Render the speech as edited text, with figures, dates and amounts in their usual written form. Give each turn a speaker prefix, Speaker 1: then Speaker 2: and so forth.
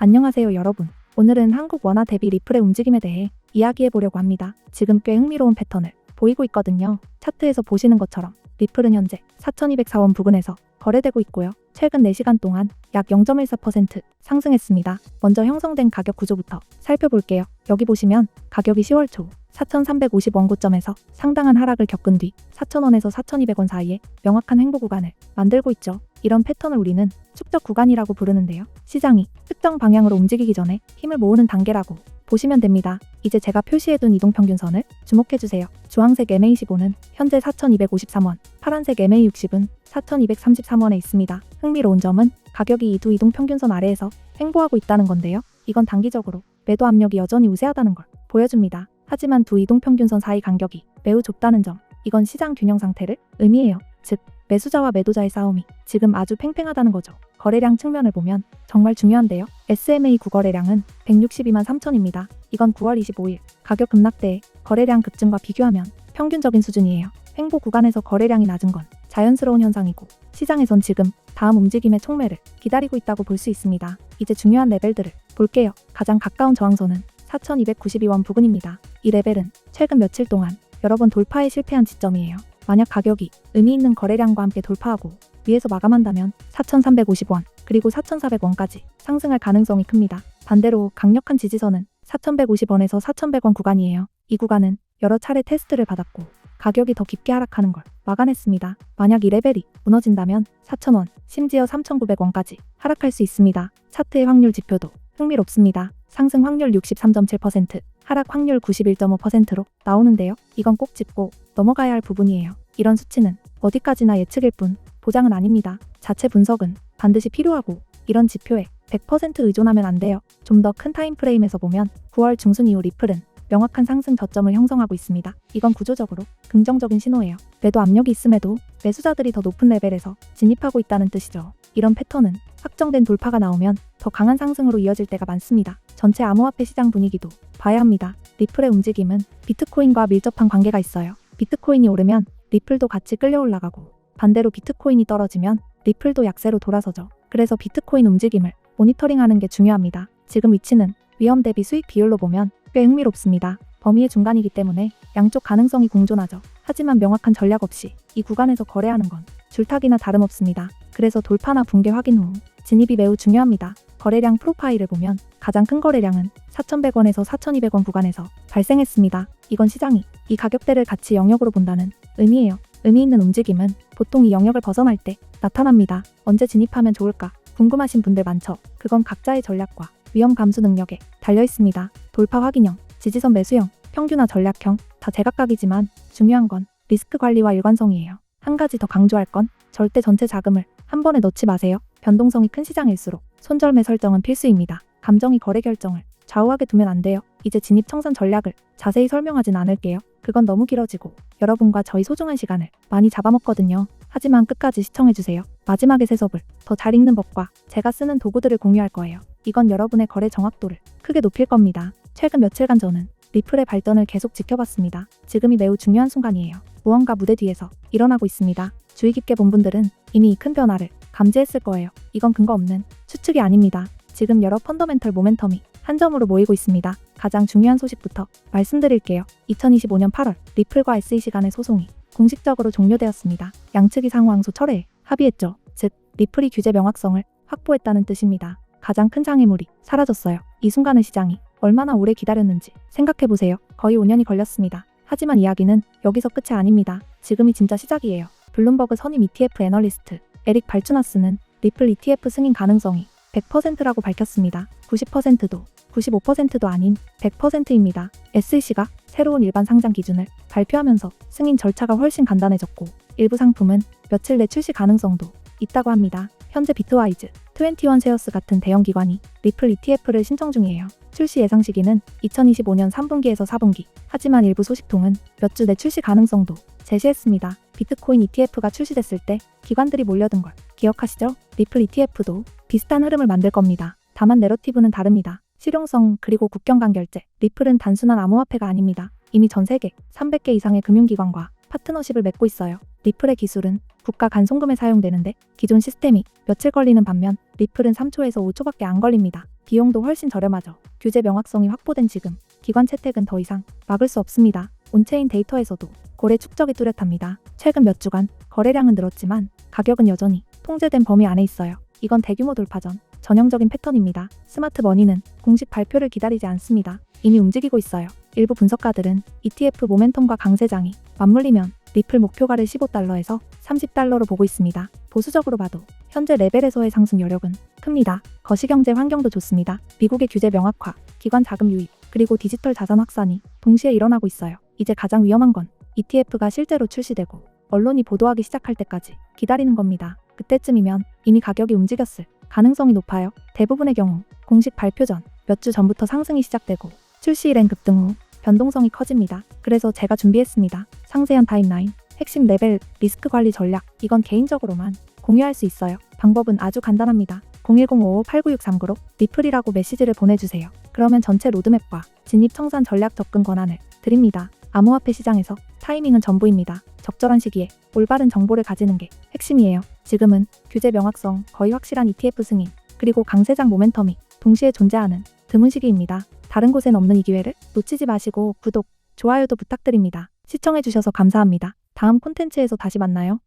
Speaker 1: 안녕하세요 여러분. 오늘은 한국 원화 대비 리플의 움직임에 대해 이야기해보려고 합니다. 지금 꽤 흥미로운 패턴을 보이고 있거든요. 차트에서 보시는 것처럼 리플은 현재 4,204원 부근에서 거래되고 있고요. 최근 4시간 동안 약 0.14% 상승했습니다. 먼저 형성된 가격 구조부터 살펴볼게요. 여기 보시면 가격이 10월 초 4,350원 고점에서 상당한 하락을 겪은 뒤 4,000원에서 4,200원 사이에 명확한 횡보 구간을 만들고 있죠. 이런 패턴을 우리는 축적 구간이라고 부르는데요. 시장이 특정 방향으로 움직이기 전에 힘을 모으는 단계라고 보시면 됩니다. 이제 제가 표시해둔 이동평균선을 주목해주세요. 주황색 MA15는 현재 4,253원, 파란색 MA60은 4,233원에 있습니다. 흥미로운 점은 가격이 이 두 이동평균선 아래에서 횡보하고 있다는 건데요. 이건 단기적으로 매도 압력이 여전히 우세하다는 걸 보여줍니다. 하지만 두 이동평균선 사이 간격이 매우 좁다는 점, 이건 시장 균형 상태를 의미해요. 즉, 매수자와 매도자의 싸움이 지금 아주 팽팽하다는 거죠. 거래량 측면을 보면 정말 중요한데요. SMA 9거래량은 162만 3천입니다. 이건 9월 25일 가격 급락대의 거래량 급증과 비교하면 평균적인 수준이에요. 횡보 구간에서 거래량이 낮은 건 자연스러운 현상이고, 시장에선 지금 다음 움직임의 촉매를 기다리고 있다고 볼 수 있습니다. 이제 중요한 레벨들을 볼게요. 가장 가까운 저항선은 4,292원 부근입니다. 이 레벨은 최근 며칠 동안 여러 번 돌파에 실패한 지점이에요. 만약 가격이 의미 있는 거래량과 함께 돌파하고 위에서 마감한다면 4,350원 그리고 4,400원까지 상승할 가능성이 큽니다. 반대로 강력한 지지선은 4,150원에서 4,100원 구간이에요. 이 구간은 여러 차례 테스트를 받았고 가격이 더 깊게 하락하는 걸 막아냈습니다. 만약 이 레벨이 무너진다면 4,000원, 심지어 3,900원까지 하락할 수 있습니다. 차트의 확률 지표도 흥미롭습니다. 상승 확률 63.7%, 하락 확률 91.5%로 나오는데요. 이건 꼭 짚고 넘어가야 할 부분이에요. 이런 수치는 어디까지나 예측일 뿐 보장은 아닙니다. 자체 분석은 반드시 필요하고, 이런 지표에 100% 의존하면 안 돼요. 좀 더 큰 타임프레임에서 보면 9월 중순 이후 리플은 명확한 상승 저점을 형성하고 있습니다. 이건 구조적으로 긍정적인 신호예요. 매도 압력이 있음에도 매수자들이 더 높은 레벨에서 진입하고 있다는 뜻이죠. 이런 패턴은 확정된 돌파가 나오면 더 강한 상승으로 이어질 때가 많습니다. 전체 암호화폐 시장 분위기도 봐야 합니다. 리플의 움직임은 비트코인과 밀접한 관계가 있어요. 비트코인이 오르면 리플도 같이 끌려 올라가고, 반대로 비트코인이 떨어지면 리플도 약세로 돌아서죠. 그래서 비트코인 움직임을 모니터링하는 게 중요합니다. 지금 위치는 위험 대비 수익 비율로 보면 꽤 흥미롭습니다. 범위의 중간이기 때문에 양쪽 가능성이 공존하죠. 하지만 명확한 전략 없이 이 구간에서 거래하는 건 줄타기나 다름없습니다. 그래서 돌파나 붕괴 확인 후 진입이 매우 중요합니다. 거래량 프로파일을 보면 가장 큰 거래량은 4,100원에서 4,200원 구간에서 발생했습니다. 이건 시장이 이 가격대를 같이 영역으로 본다는 의미예요. 의미 있는 움직임은 보통 이 영역을 벗어날 때 나타납니다. 언제 진입하면 좋을까 궁금하신 분들 많죠. 그건 각자의 전략과 위험 감수 능력에 달려 있습니다. 돌파 확인형, 지지선 매수형, 평균화 전략형 다 제각각이지만 중요한 건 리스크 관리와 일관성이에요. 한 가지 더 강조할 건 절대 전체 자금을 한 번에 넣지 마세요. 변동성이 큰 시장일수록 손절매 설정은 필수입니다. 감정이 거래 결정을 좌우하게 두면 안 돼요. 이제 진입 청산 전략을 자세히 설명하진 않을게요. 그건 너무 길어지고 여러분과 저희 소중한 시간을 많이 잡아먹거든요. 하지만 끝까지 시청해주세요. 마지막에 세섭을 더 잘 읽는 법과 제가 쓰는 도구들을 공유할 거예요. 이건 여러분의 거래 정확도를 크게 높일 겁니다. 최근 며칠간 저는 리플의 발전을 계속 지켜봤습니다. 지금이 매우 중요한 순간이에요. 무언가 무대 뒤에서 일어나고 있습니다. 주의 깊게 본 분들은 이미 이 큰 변화를 감지했을 거예요. 이건 근거 없는 추측이 아닙니다. 지금 여러 펀더멘털 모멘텀이 한 점으로 모이고 있습니다. 가장 중요한 소식부터 말씀드릴게요. 2025년 8월 리플과 SEC 간의 소송이 공식적으로 종료되었습니다. 양측이 상호항소 철회에 합의했죠. 즉, 리플이 규제 명확성을 확보했다는 뜻입니다. 가장 큰 장애물이 사라졌어요. 이 순간을 시장이 얼마나 오래 기다렸는지 생각해보세요. 거의 5년이 걸렸습니다. 하지만 이야기는 여기서 끝이 아닙니다. 지금이 진짜 시작이에요. 블룸버그 선임 ETF 애널리스트 에릭 발추나스는 리플 ETF 승인 가능성이 100%라고 밝혔습니다. 90%도 95%도 아닌 100%입니다. SEC가 새로운 일반 상장 기준을 발표하면서 승인 절차가 훨씬 간단해졌고, 일부 상품은 며칠 내 출시 가능성도 있다고 합니다. 현재 비트와이즈, 21쉐어스 같은 대형 기관이 리플 ETF를 신청 중이에요. 출시 예상 시기는 2025년 3분기에서 4분기. 하지만 일부 소식통은 몇 주 내 출시 가능성도 제시했습니다. 비트코인 ETF가 출시됐을 때 기관들이 몰려든 걸 기억하시죠? 리플 ETF도 비슷한 흐름을 만들 겁니다. 다만 내러티브는 다릅니다. 실용성 그리고 국경 간 결제. 리플은 단순한 암호화폐가 아닙니다. 이미 전 세계 300개 이상의 금융기관과 파트너십을 맺고 있어요. 리플의 기술은 국가 간 송금에 사용되는데 기존 시스템이 며칠 걸리는 반면 리플은 3초에서 5초밖에 안 걸립니다. 비용도 훨씬 저렴하죠. 규제 명확성이 확보된 지금 기관 채택은 더 이상 막을 수 없습니다. 온체인 데이터에서도 거래 축적이 뚜렷합니다. 최근 몇 주간 거래량은 늘었지만 가격은 여전히 통제된 범위 안에 있어요. 이건 대규모 돌파 전 전형적인 패턴입니다. 스마트 머니는 공식 발표를 기다리지 않습니다. 이미 움직이고 있어요. 일부 분석가들은 ETF 모멘텀과 강세장이 맞물리면 리플 목표가를 15달러에서 30달러로 보고 있습니다. 보수적으로 봐도 현재 레벨에서의 상승 여력은 큽니다. 거시경제 환경도 좋습니다. 미국의 규제 명확화, 기관 자금 유입, 그리고 디지털 자산 확산이 동시에 일어나고 있어요. 이제 가장 위험한 건 ETF가 실제로 출시되고 언론이 보도하기 시작할 때까지 기다리는 겁니다. 그때쯤이면 이미 가격이 움직였을 가능성이 높아요. 대부분의 경우 공식 발표 전 몇 주 전부터 상승이 시작되고 출시일엔 급등 후 변동성이 커집니다. 그래서 제가 준비했습니다. 상세한 타임라인, 핵심 레벨, 리스크 관리 전략, 이건 개인적으로만 공유할 수 있어요. 방법은 아주 간단합니다. 01055-89639로 리플이라고 메시지를 보내주세요. 그러면 전체 로드맵과 진입 청산 전략 접근 권한을 드립니다. 암호화폐 시장에서 타이밍은 전부입니다. 적절한 시기에 올바른 정보를 가지는 게 핵심이에요. 지금은 규제 명확성, 거의 확실한 ETF 승인, 그리고 강세장 모멘텀이 동시에 존재하는 드문 시기입니다. 다른 곳엔 없는 이 기회를 놓치지 마시고 구독, 좋아요도 부탁드립니다. 시청해주셔서 감사합니다. 다음 콘텐츠에서 다시 만나요.